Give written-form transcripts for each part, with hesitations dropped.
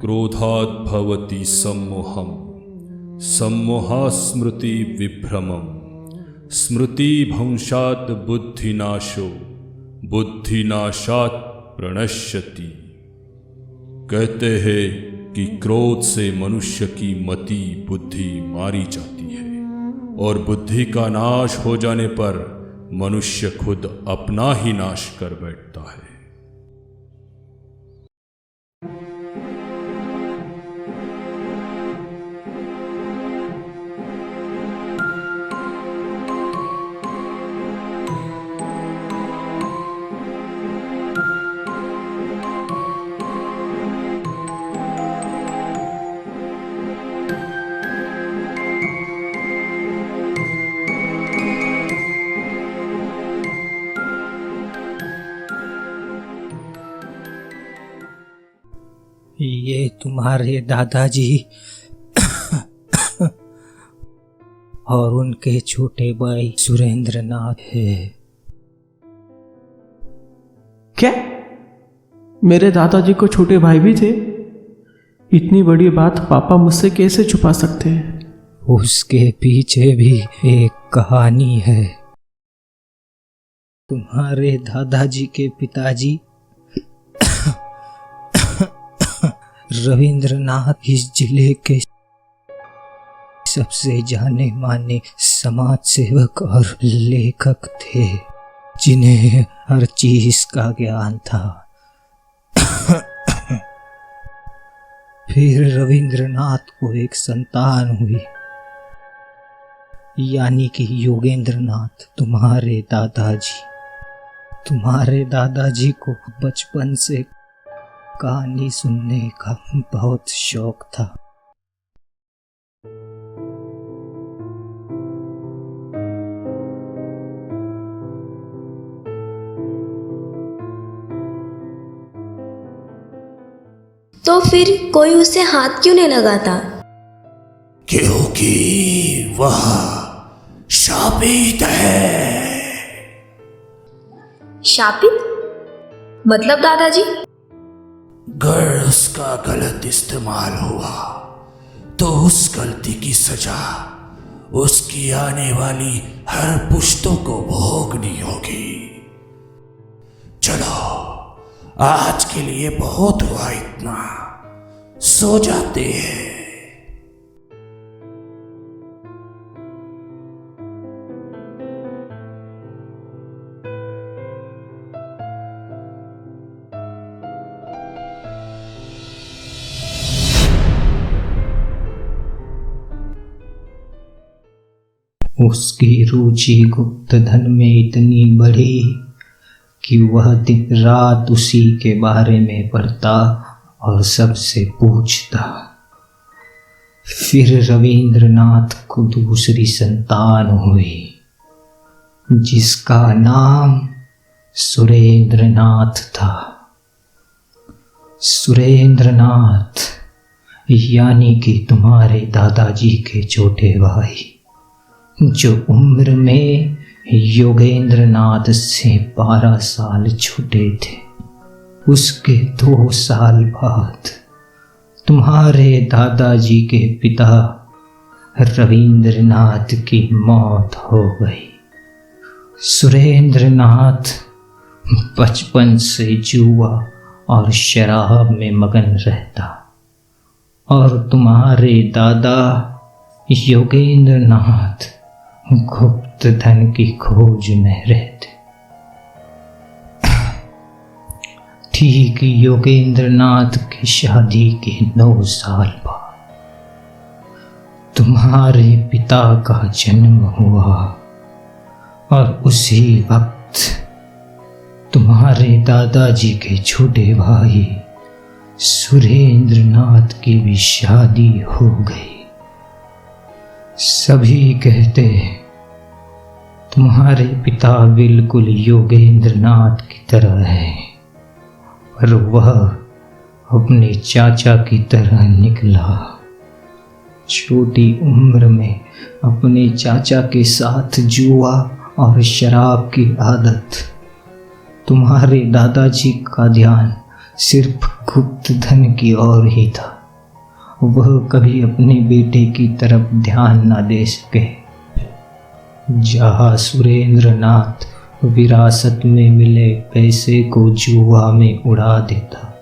क्रोधात् भवति सम्मोहम् सम्मोहात् स्मृति विभ्रमम् स्मृतिभ्रंशात् बुद्धिनाशो बुद्धिनाशात् प्रणश्यति। कहते हैं कि क्रोध से मनुष्य की मति बुद्धि मारी जाती है और बुद्धि का नाश हो जाने पर मनुष्य खुद अपना ही नाश कर बैठता है। ये तुम्हारे दादाजी और उनके छोटे भाई सुरेंद्र नाथ है। क्या? मेरे दादाजी को छोटे भाई भी थे? इतनी बड़ी बात पापा मुझसे कैसे छुपा सकते हैं? उसके पीछे भी एक कहानी है। तुम्हारे दादाजी के पिताजी रविंद्रनाथ इस जिले के सबसे जाने माने समाज सेवक और लेखक थे, जिन्हें हर चीज का ज्ञान था। फिर रविंद्रनाथ को एक संतान हुई, यानी कि योगेंद्रनाथ, तुम्हारे दादाजी। तुम्हारे दादाजी को बचपन से कहानी सुनने का बहुत शौक था। तो फिर कोई उसे हाथ क्यों नहीं लगाता? क्योंकि वह शापित है। शापित? मतलब दादाजी? अगर उसका गलत इस्तेमाल हुआ तो उस गलती की सजा उसकी आने वाली हर पुश्तों को भोगनी होगी। चलो, आज के लिए बहुत हुआ इतना, सो जाते हैं। उसकी रुचि गुप्त धन में इतनी बढ़ी कि वह दिन रात उसी के बारे में पढ़ता और सबसे पूछता। फिर रविंद्रनाथ को दूसरी संतान हुई, जिसका नाम सुरेंद्रनाथ था। सुरेंद्रनाथ यानी कि तुम्हारे दादाजी के छोटे भाई, जो उम्र में योगेंद्रनाथ से 12 साल छोटे थे। उसके 2 साल बाद तुम्हारे दादाजी के पिता रविंद्रनाथ की मौत हो गई। सुरेंद्रनाथ बचपन से जुआ और शराब में मगन रहता और तुम्हारे दादा योगेंद्रनाथ गुप्त धन की खोज में रहते। ठीक योगेंद्रनाथ की शादी के 9 साल बाद तुम्हारे पिता का जन्म हुआ और उसी वक्त तुम्हारे दादाजी के छोटे भाई सुरेंद्रनाथ की भी शादी हो गई। सभी कहते हैं तुम्हारे पिता बिल्कुल योगेंद्रनाथ की तरह है, पर वह अपने चाचा की तरह निकला। छोटी उम्र में अपने चाचा के साथ जुआ और शराब की आदत। तुम्हारे दादाजी का ध्यान सिर्फ गुप्त धन की ओर ही था। वह कभी अपने बेटे की तरफ ध्यान न दे सके। जहाँ सुरेंद्र नाथ विरासत में मिले पैसे को जुआ में उड़ा देता,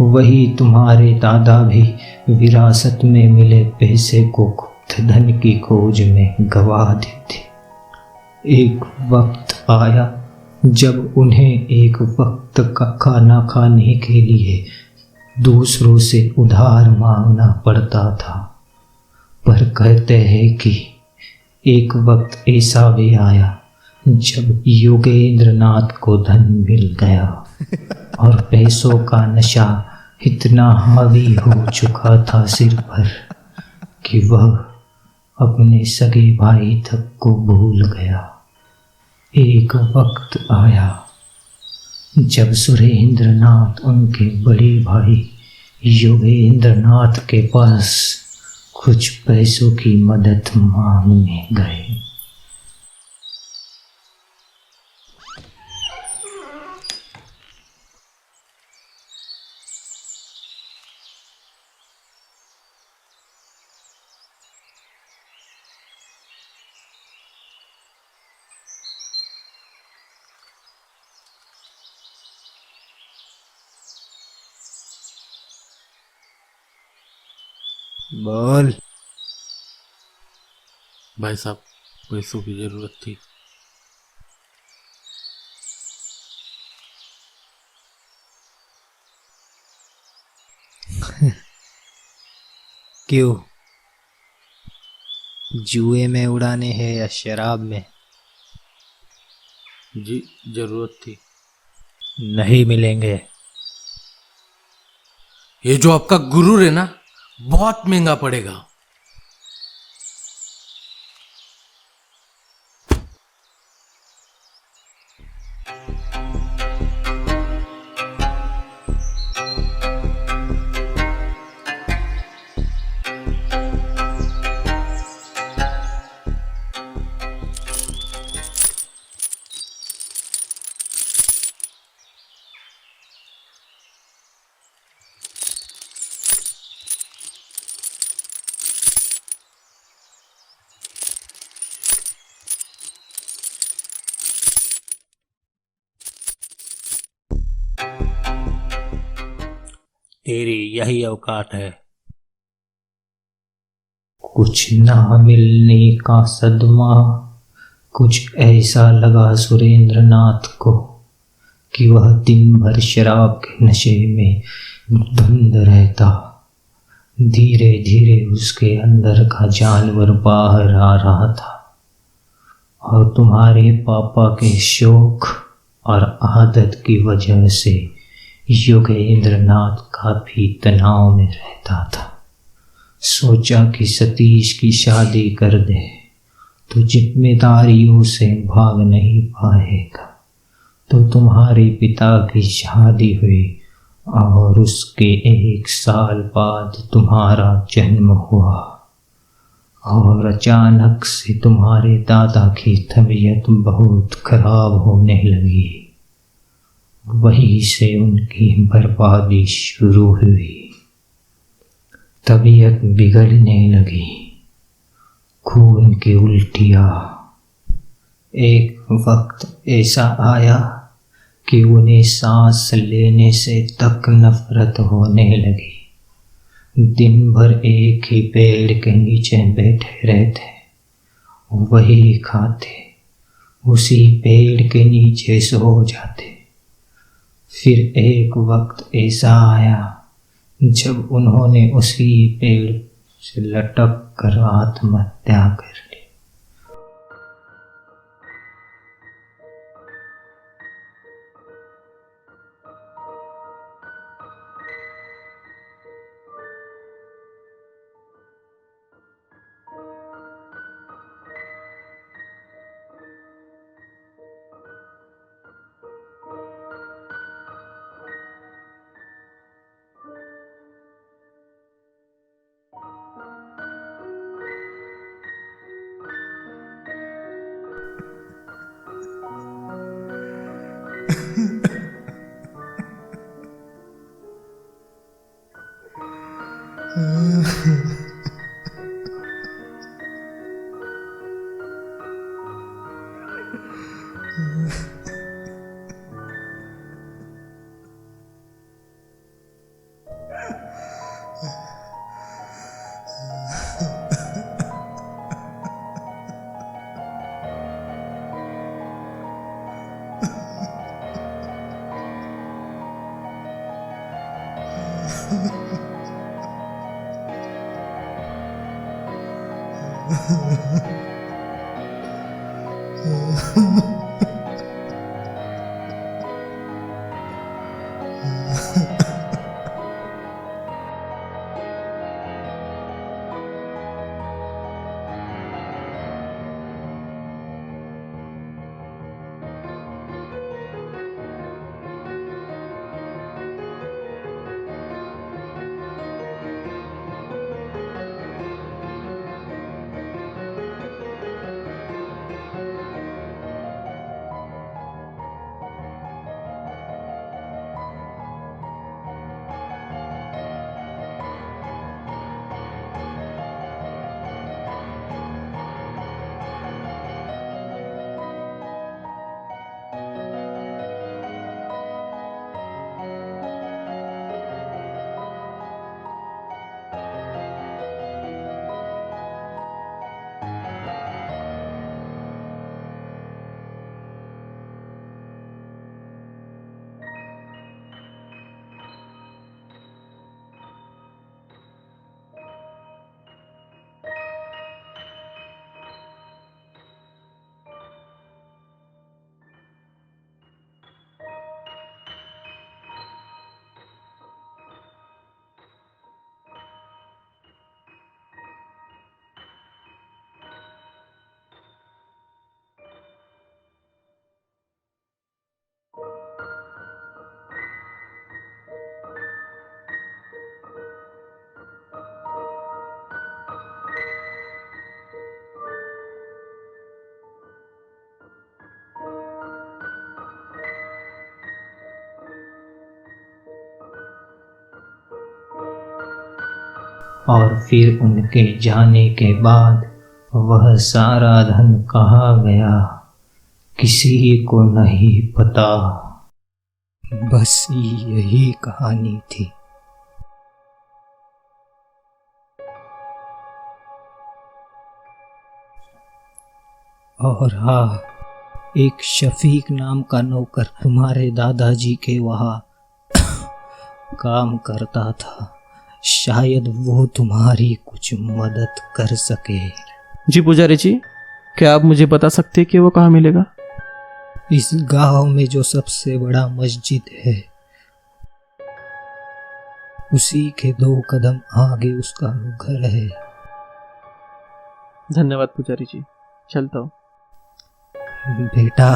वही तुम्हारे दादा भी विरासत में मिले पैसे को गुप्त धन की खोज में गवा देते। एक वक्त आया जब उन्हें एक वक्त का खाना खाने के लिए दूसरों से उधार मांगना पड़ता था। पर कहते हैं कि एक वक्त ऐसा भी आया जब योगेंद्र नाथ को धन मिल गया और पैसों का नशा इतना हावी हो चुका था सिर पर कि वह अपने सगे भाई तक को भूल गया। एक वक्त आया जब सुरेंद्र नाथ उनके बड़े भाई योगेंद्र नाथ के पास कुछ पैसों की मदद मांगने गए। बोल। भाई साहब, पैसों की जरूरत थी। क्यों? जुए में उड़ाने हैं या शराब में? जी, जरूरत थी। नहीं मिलेंगे। ये जो आपका गुरूर है ना, बहुत महंगा पड़ेगा। तेरी यही औकात है। कुछ ना मिलने का सदमा कुछ ऐसा लगा सुरेंद्र नाथ को कि वह दिन भर शराब के नशे में धुंध रहता। धीरे धीरे उसके अंदर का जानवर बाहर आ रहा था और तुम्हारे पापा के शौक और आदत की वजह से योगेंद्र नाथ काफी तनाव में रहता था। सोचा कि सतीश की शादी कर दे तो जिम्मेदारियों से भाग नहीं पाएगा। तो तुम्हारे पिता की शादी हुई और उसके 1 साल बाद तुम्हारा जन्म हुआ और अचानक से तुम्हारे दादा की तबीयत बहुत खराब होने लगी। वहीं से उनकी बर्बादी शुरू हुई। तबीयत बिगड़ने लगी, खून की उल्टियाँ। एक वक्त ऐसा आया कि उन्हें सांस लेने से तक नफरत होने लगी। दिन भर एक ही पेड़ के नीचे बैठे रहते, वही खाते, उसी पेड़ के नीचे सो जाते। फिर एक वक्त ऐसा आया जब उन्होंने उसी पेड़ से लटक कर आत्महत्या कर ली। और फिर उनके जाने के बाद वह सारा धन कहाँ गया किसी को नहीं पता। बस यही कहानी थी। और हाँ, एक शफीक नाम का नौकर तुम्हारे दादाजी के वहाँ काम करता था। शायद वो तुम्हारी कुछ मदद कर सके। जी पुजारी जी, क्या आप मुझे बता सकते हैं कि वो कहाँ मिलेगा? इस गांव में जो सबसे बड़ा मस्जिद है उसी के 2 कदम आगे उसका घर है। धन्यवाद पुजारी जी, चलता हूँ। बेटा,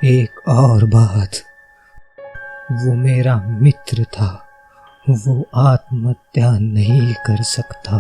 एक और बात, वो मेरा मित्र था, वो आत्महत्या नहीं कर सकता।